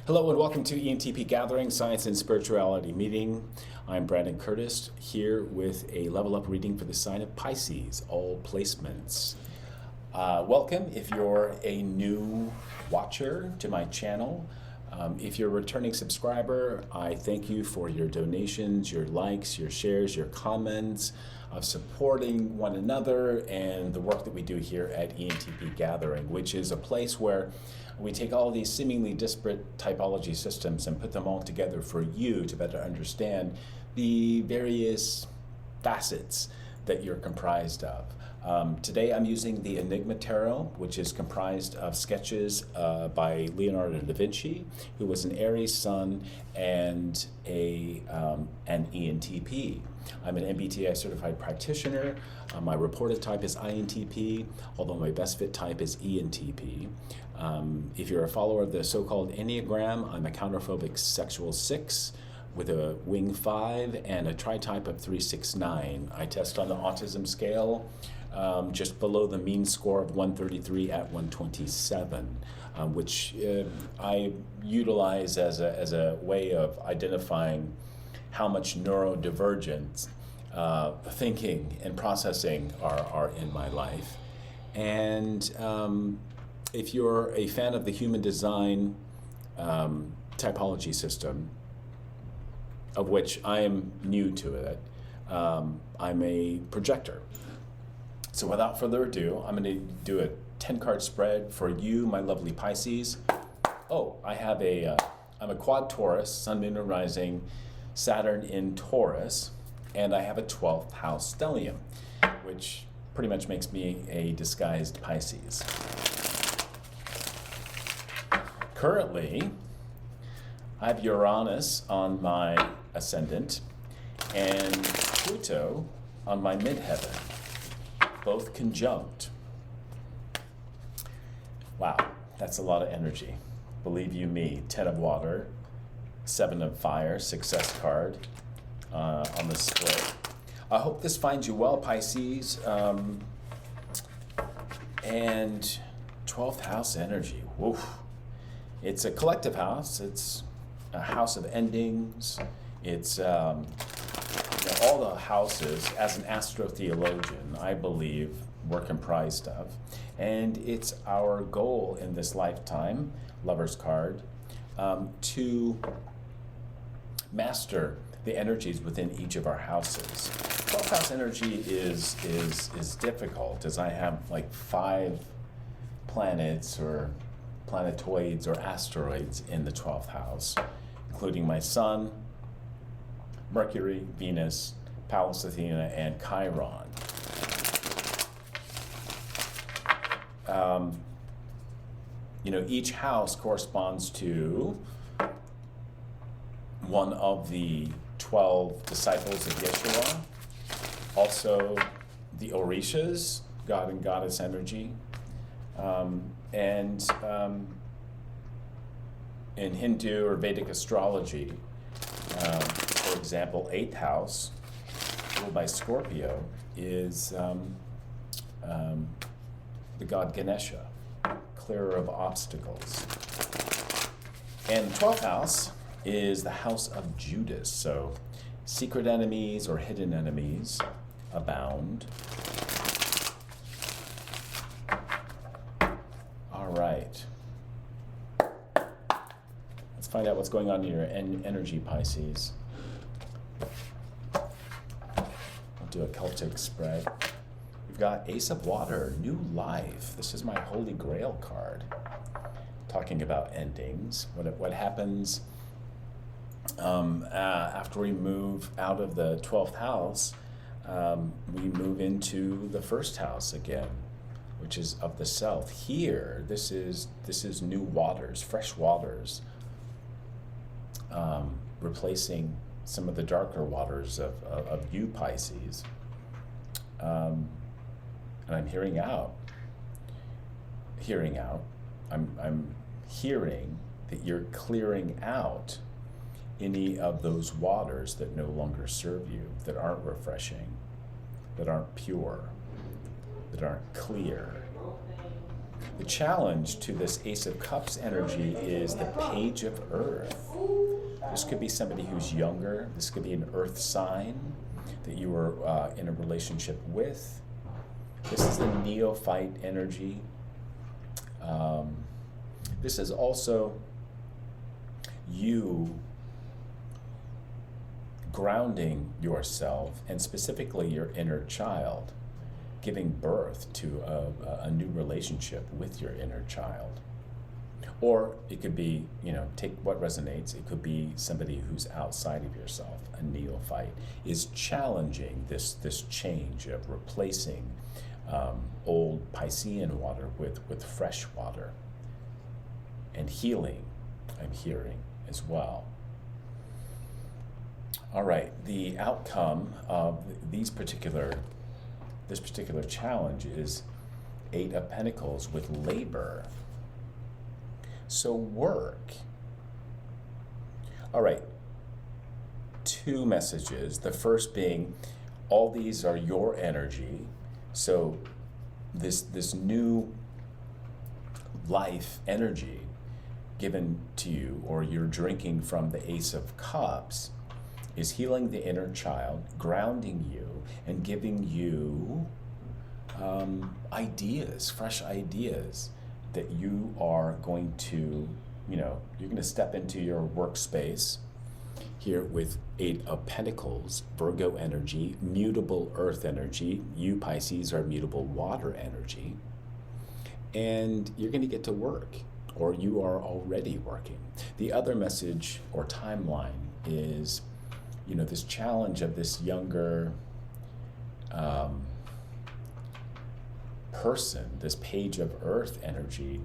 Hello and welcome to Entpgathering, Science and Spirituality Meeting. I'm Brandon Curtis here with a level up reading for the sign of Pisces, all placements. Welcome if you're a new watcher to my channel. If you're a returning subscriber, I thank you for your donations, your likes, your shares, your comments, of supporting one another and the work that we do here at Entpgathering, which is a place where we take all these seemingly disparate typology systems and put them all together for you to better understand the various facets that you're comprised of. Today I'm using the Enigma Tarot, which is comprised of sketches by Leonardo da Vinci, who was an Aries sun and an ENTP. I'm an MBTI certified practitioner. My reported type is INTP, although my best fit type is ENTP. If you're a follower of the so-called Enneagram, I'm a counterphobic sexual 6 with a wing 5 and a tri-type of 369. I test on the autism scale, just below the mean score of 133 at 127, which I utilize as a way of identifying how much neurodivergent thinking and processing are in my life. And if you're a fan of the human design typology system, of which I am new to it, I'm a projector. So without further ado, I'm going to do a 10-card spread for you, my lovely Pisces. Oh, I'm a quad Taurus, Sun, Moon, and Rising, Saturn in Taurus, and I have a 12th house stellium, which pretty much makes me a disguised Pisces. Currently, I have Uranus on my ascendant and Pluto on my midheaven, both conjunct. Wow, that's a lot of energy. Believe you me, 10 of water, 7 of fire, success card on the split. I hope this finds you well, Pisces. And 12th house energy, woof. It's a collective house. It's a house of endings. It's all the houses, as an astrotheologian, I believe we're comprised of. And it's our goal in this lifetime, Lover's card, to master the energies within each of our houses. 12th house energy is difficult, as I have like 5 planets or planetoids or asteroids in the 12th house, including my Sun, Mercury, Venus, Pallas Athena, and Chiron. Each house corresponds to one of the 12 disciples of Yeshua, also the Orishas, God and Goddess energy, and in Hindu or Vedic astrology, for example, 8th house, ruled by Scorpio, is the god Ganesha, clearer of obstacles. And the 12th house is the house of Judas, so secret enemies or hidden enemies abound. All right. Let's find out what's going on in your energy, Pisces. I'll do a Celtic spread. We've got Ace of Water, New Life. This is my Holy Grail card, talking about endings. What happens after we move out of the 12th house, we move into the 1st house again, which is of the self. Here, this is new waters, fresh waters, replacing some of the darker waters of you, Pisces. And I'm hearing out. I'm hearing that you're clearing out any of those waters that no longer serve you, that aren't refreshing, that aren't pure, that aren't clear. The challenge to this Ace of Cups energy is the Page of Earth. This could be somebody who's younger. This could be an earth sign that you were in a relationship with. This is the neophyte energy. This is also you grounding yourself, and specifically your inner child, giving birth to a new relationship with your inner child. Or it could be, take what resonates. It could be somebody who's outside of yourself, a neophyte, is challenging this change of replacing old Piscean water with fresh water. And healing, I'm hearing as well. All right, the outcome of this particular challenge is 8 of Pentacles with labor. So work. All right, 2 messages. The first being, all these are your energy. So this new life energy given to you, or you're drinking from the Ace of Cups, is healing the inner child, grounding you, and giving you ideas, fresh ideas that you are going to, you're going to step into your workspace here with 8 of Pentacles, Virgo energy, mutable earth energy. You Pisces are mutable water energy. And you're going to get to work, or you are already working. The other message or timeline is, this challenge of this younger person, this Page of Earth energy.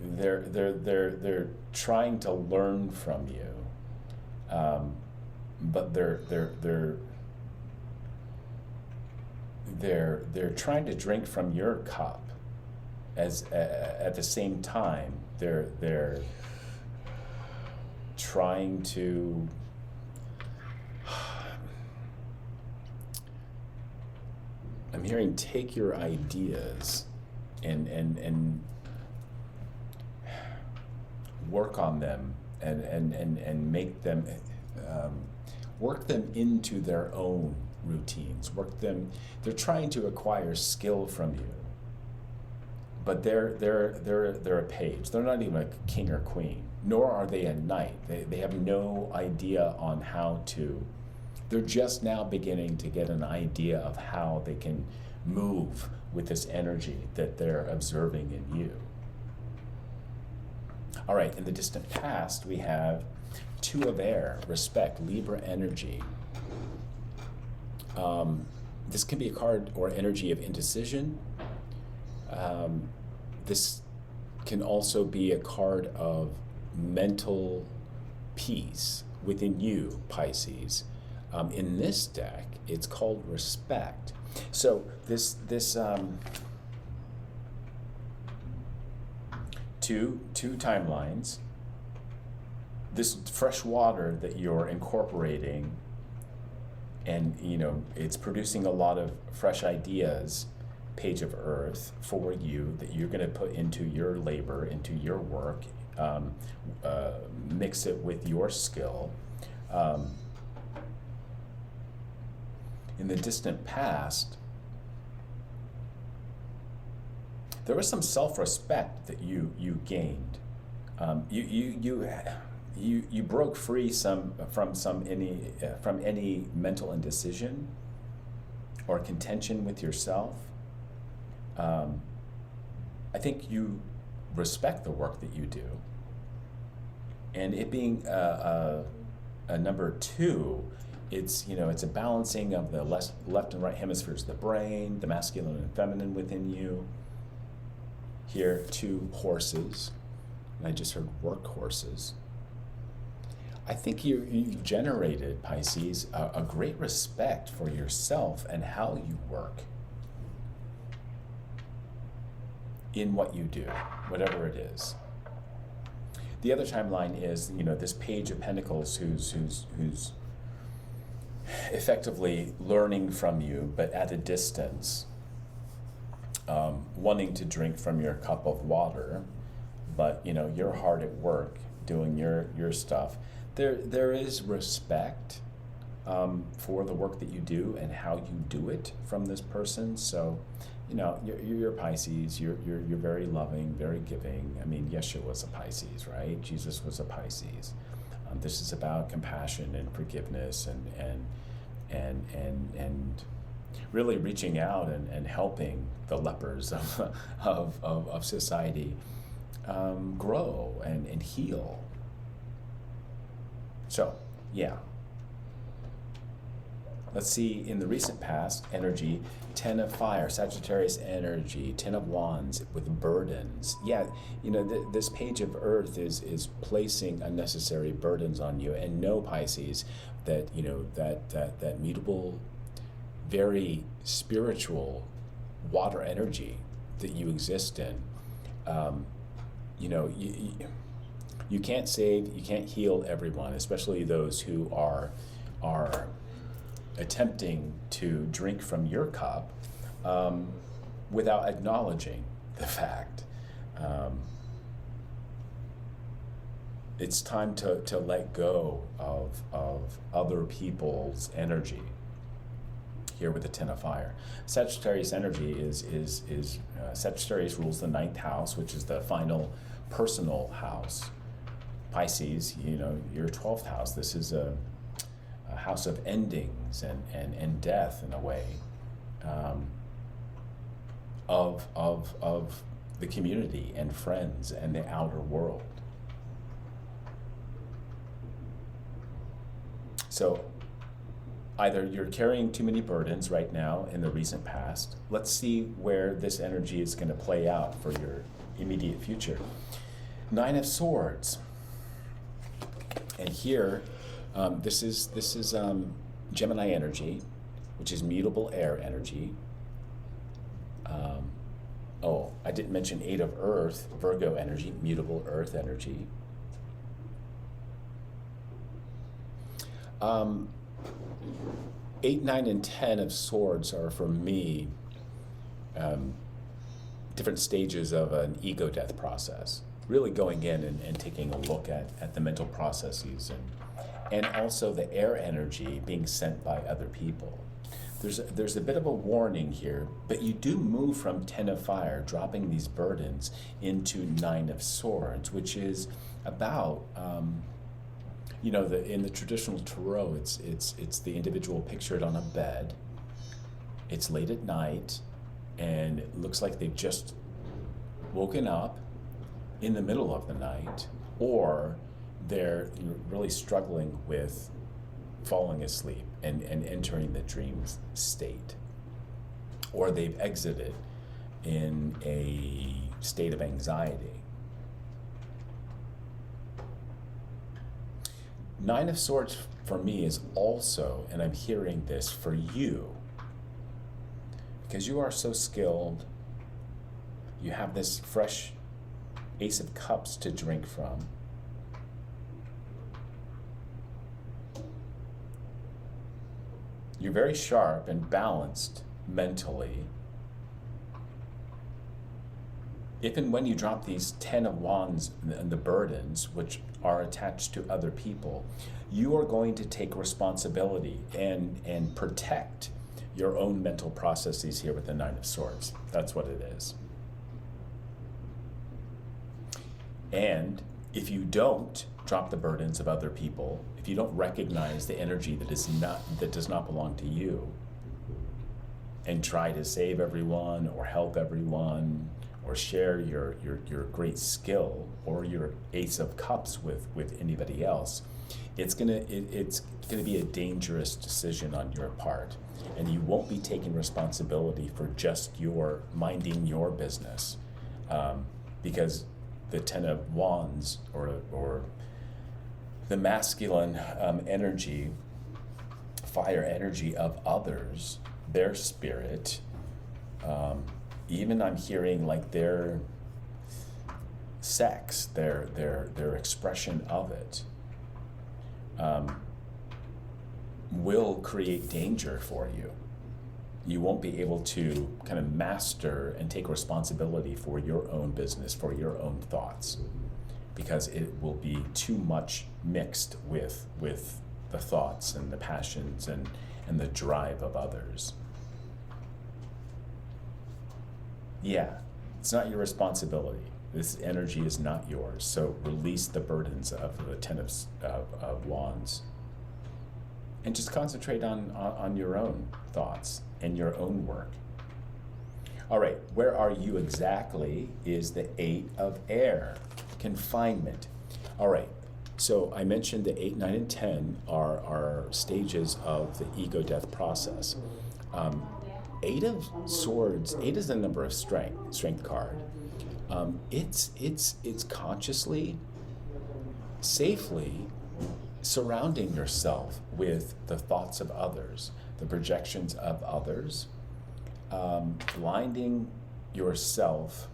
They're trying to learn from you, but they're trying to drink from your cup. At the same time, they're trying to I'm hearing take your ideas and work on them and make them work them into their own routines. They're trying to acquire skill from you. But they're a page. They're not even a king or queen, nor are they a knight. They have no idea on how to. They're just now beginning to get an idea of how they can move with this energy that they're observing in you. All right, in the distant past, we have 2 of Air, respect, Libra energy. This can be a card or energy of indecision. This can also be a card of mental peace within you, Pisces. In this deck, it's called respect. So this two timelines. This fresh water that you're incorporating, and it's producing a lot of fresh ideas. Page of Earth for you that you're going to put into your labor, into your work, mix it with your skill. In the distant past, there was some self-respect that you gained. You broke free from any mental indecision or contention with yourself. I think you respect the work that you do. And it being a number 2, it's a balancing of the left and right hemispheres of the brain, the masculine and feminine within you. Here, 2 horses, and I just heard work horses. I think you've generated, Pisces, a great respect for yourself and how you work in what you do, whatever it is. The other timeline is, this Page of Pentacles who's effectively learning from you, but at a distance, wanting to drink from your cup of water, but you're hard at work doing your stuff. There is respect for the work that you do and how you do it from this person. So, you're Pisces. You're very loving, very giving. I mean, Yeshua was a Pisces, right? Jesus was a Pisces. This is about compassion and forgiveness and really reaching out and helping the lepers of society grow and heal. So, yeah. Let's see, in the recent past, energy, 10 of fire, Sagittarius energy, 10 of wands with burdens. Yeah, this page of earth is placing unnecessary burdens on you. And know, Pisces, that, that mutable, very spiritual water energy that you exist in, you can't save, you can't heal everyone, especially those who are attempting to drink from your cup without acknowledging the fact. It's time to let go of other people's energy. Here with the 10 of fire, Sagittarius energy is Sagittarius rules the 9th house, which is the final personal house. Pisces, your 12th house. This is a house of endings and death, in a way, of the community and friends and the outer world. So either you're carrying too many burdens right now in the recent past. Let's see where this energy is going to play out for your immediate future. 9 of Swords. And here, this is Gemini energy, which is mutable air energy. I didn't mention 8 of Earth, Virgo energy, mutable earth energy. 8, 9, and 10 of Swords are, for me, different stages of an ego death process. Really going in and taking a look at the mental processes and also the air energy being sent by other people. There's a bit of a warning here, but you do move from 10 of fire, dropping these burdens, into 9 of Swords, which is about in the traditional tarot, it's the individual pictured on a bed. It's late at night, and it looks like they've just woken up in the middle of the night, or they're really struggling with falling asleep and entering the dream state, or they've exited in a state of anxiety. 9 of Swords for me is also, and I'm hearing this for you, because you are so skilled, you have this fresh Ace of Cups to drink from. You're very sharp and balanced mentally. If and when you drop these 10 of Wands and the burdens, which are attached to other people, you are going to take responsibility and protect your own mental processes here with the 9 of Swords. That's what it is. And if you don't drop the burdens of other people, if you don't recognize the energy that does not belong to you, and try to save everyone or help everyone or share your great skill or your Ace of Cups with anybody else, it's gonna be a dangerous decision on your part, and you won't be taking responsibility for just your minding your business, because the 10 of Wands or the masculine energy, fire energy of others, their spirit, even I'm hearing like their sex, their expression of it, will create danger for you. You won't be able to kind of master and take responsibility for your own business, for your own thoughts, because it will be too much mixed with the thoughts and the passions and the drive of others. Yeah, it's not your responsibility. This energy is not yours. So release the burdens of the Ten of Wands. And just concentrate on your own thoughts and your own work. All right, where are you exactly is the Eight of Air, confinement. All right, so I mentioned the 8, 9, and 10 are stages of the ego death process. 8 of Swords, 8 is the number of strength card. It's consciously, safely surrounding yourself with the thoughts of others, the projections of others, blinding yourself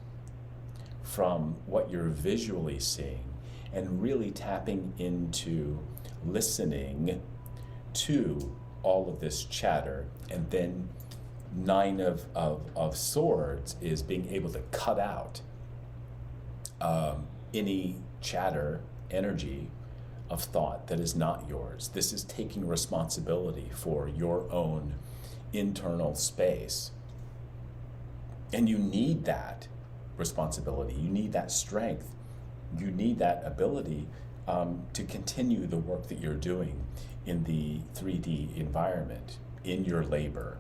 from what you're visually seeing and really tapping into listening to all of this chatter. And then 9 of Swords is being able to cut out any chatter, energy of thought that is not yours. This is taking responsibility for your own internal space. And you need that responsibility. You need that strength. You need that ability to continue the work that you're doing in the 3D environment, in your labor,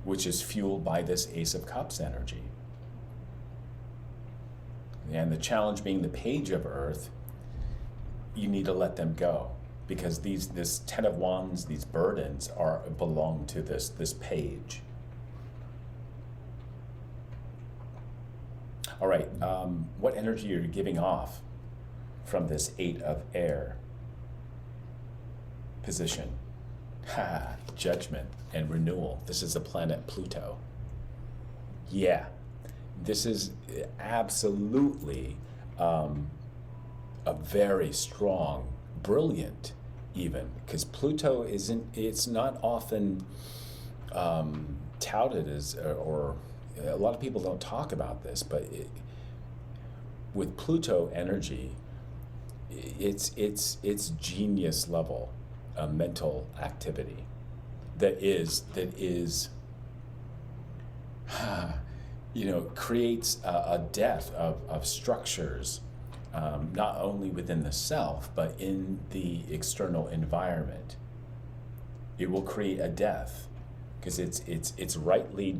which is fueled by this Ace of Cups energy. And the challenge being the Page of Earth, you need to let them go, because this Ten of Wands, these burdens belong to this page. All right, what energy are you giving off from this 8 of Air position? Judgment and renewal. This is the planet Pluto. Yeah, this is absolutely a very strong, brilliant even, because Pluto it's not often touted as, or a lot of people don't talk about this, but with Pluto energy, it's genius level mental activity that is creates a death of structures, not only within the self, but in the external environment. It will create a death, because it's correctly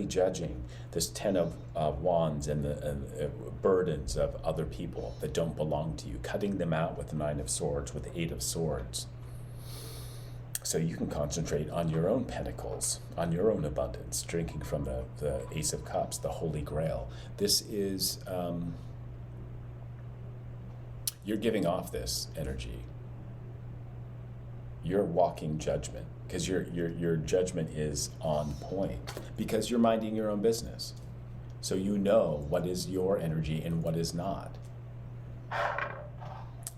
judging this 10 of Wands and the burdens of other people that don't belong to you, cutting them out with the 9 of Swords, with the 8 of Swords. So you can concentrate on your own pentacles, on your own abundance, drinking from the Ace of Cups, the Holy Grail. This is, you're giving off this energy. You're walking judgment, because your judgment is on point, because you're minding your own business. So you know what is your energy and what is not.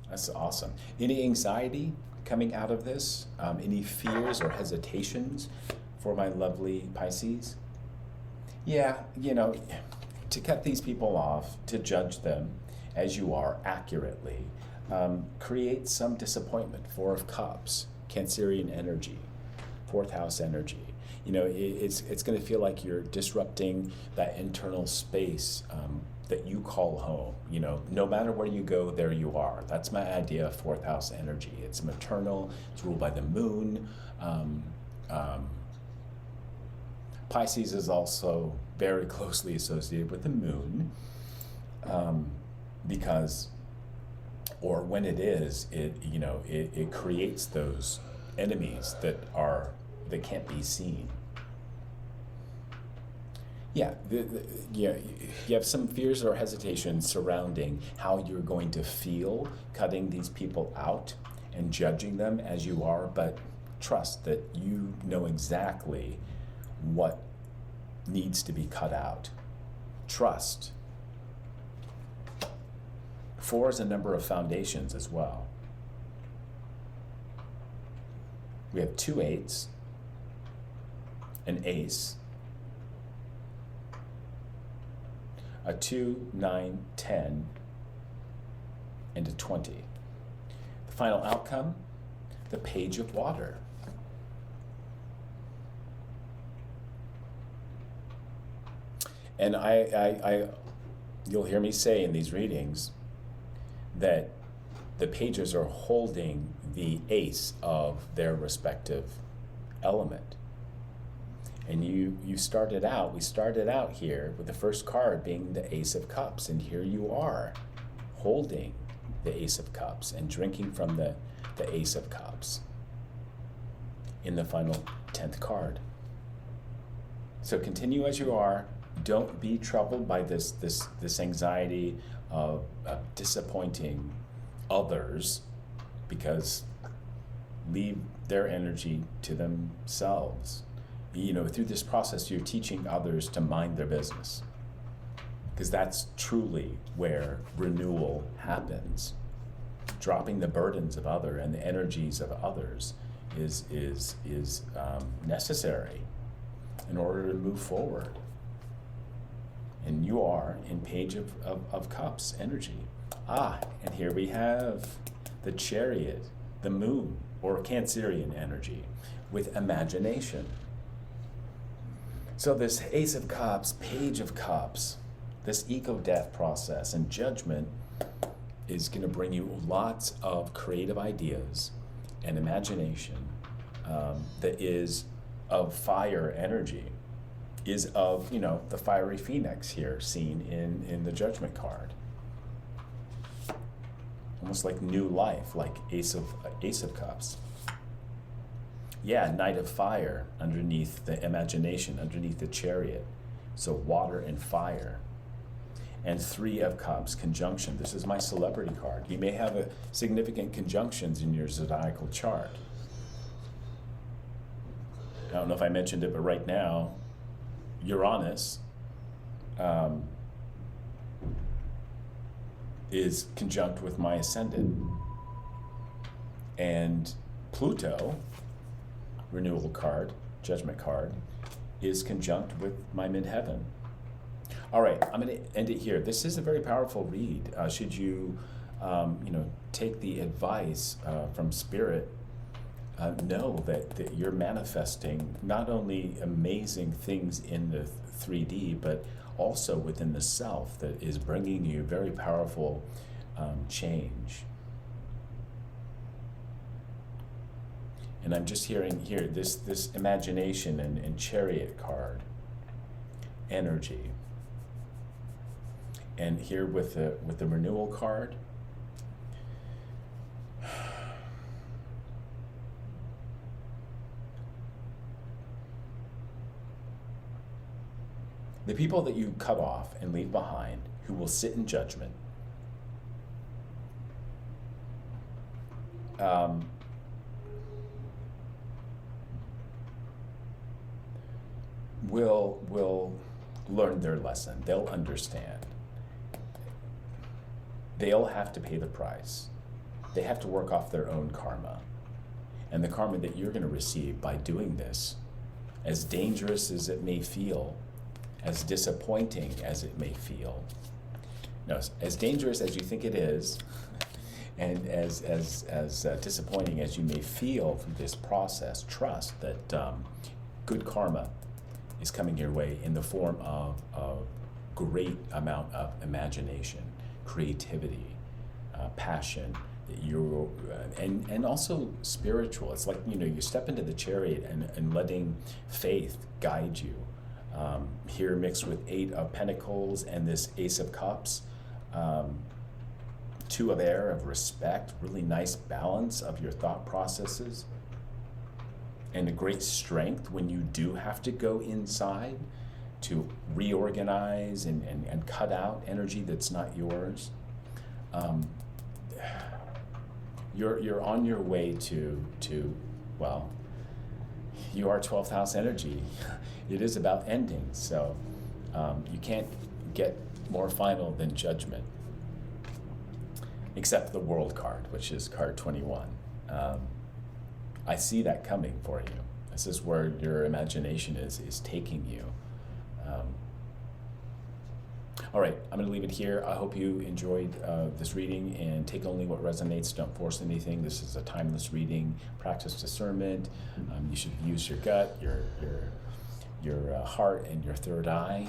That's awesome. Any anxiety coming out of this? Any fears or hesitations for my lovely Pisces? Yeah, to cut these people off, to judge them as you are accurately, creates some disappointment. 4 of Cups, Cancerian energy, 4th house energy. It's going to feel like you're disrupting that internal space that you call home. No matter where you go, there you are. That's my idea of 4th house energy. It's maternal. It's ruled by the moon. Pisces is also very closely associated with the moon, because, or when it is, it creates those enemies that can't be seen. Yeah, you have some fears or hesitations surrounding how you're going to feel cutting these people out and judging them as you are, but trust that you know exactly what needs to be cut out. Trust. 4 is a number of foundations as well. We have 2 8s, an ace, a 2, 9, 10, and a 20. The final outcome, the page of water. And you'll hear me say in these readings that the pages are holding the ace of their respective element. And we started out here with the first card being the Ace of Cups, and here you are holding the Ace of Cups and drinking from the Ace of Cups in the final 10th card. So continue as you are. Don't be troubled by this anxiety of disappointing others, because leave their energy to themselves. Through this process, you're teaching others to mind their business, because that's truly where renewal happens. Dropping the burdens of others and the energies of others is necessary in order to move forward. And you are in Page of Cups energy. And here we have the Chariot, the Moon, or Cancerian energy, with imagination. So this Ace of Cups, Page of Cups, this eco-death process and judgment is going to bring you lots of creative ideas and imagination that is of fire energy, is of, the fiery phoenix here seen in the Judgment card. Almost like new life, like Ace of Cups. Yeah, Knight of Fire underneath the imagination, underneath the Chariot. So water and fire. And 3 of Cups, conjunction. This is my celebrity card. You may have significant conjunctions in your zodiacal chart. I don't know if I mentioned it, but right now, Uranus is conjunct with my ascendant. And Pluto, renewal card, judgment card, is conjunct with my midheaven. All right, I'm going to end it here. This is a very powerful read. Should you, take the advice from Spirit, know that you're manifesting not only amazing things in the 3D, but also within the self that is bringing you very powerful change. And I'm just hearing here this imagination and Chariot card energy. And here with the renewal card, the people that you cut off and leave behind, who will sit in judgment, will learn their lesson. They'll understand. They'll have to pay the price. They have to work off their own karma. And the karma that you're going to receive by doing this, as dangerous as it may feel, as disappointing as it may feel, no, as dangerous as you think it is, and as disappointing as you may feel through this process, trust that good karma is coming your way in the form of great amount of imagination, creativity, passion, and also spiritual. It's like, you step into the Chariot and letting faith guide you. Here mixed with 8 of Pentacles and this Ace of Cups, 2 of Air, of respect, really nice balance of your thought processes, and a great strength when you do have to go inside to reorganize and cut out energy that's not yours. You're on your way to well, you are 12th house energy. It is about ending, so you can't get more final than judgment, except the World card, which is card 21. I see that coming for you. This is where your imagination is taking you. All right, I'm going to leave it here. I hope you enjoyed this reading, and take only what resonates. Don't force anything. This is a timeless reading. Practice discernment. You should use your gut, your heart, and your third eye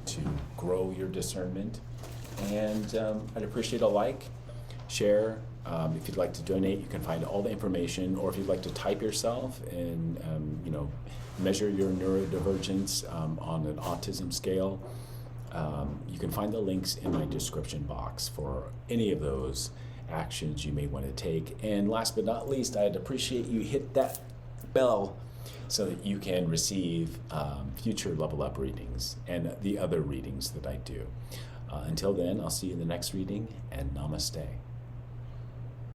to grow your discernment. And I'd appreciate a like, share. If you'd like to donate, you can find all the information, or if you'd like to type yourself and measure your neurodivergence on an autism scale, you can find the links in my description box for any of those actions you may want to take. And last but not least, I'd appreciate you hit that bell so that you can receive future Level Up readings and the other readings that I do. Until then, I'll see you in the next reading, and namaste.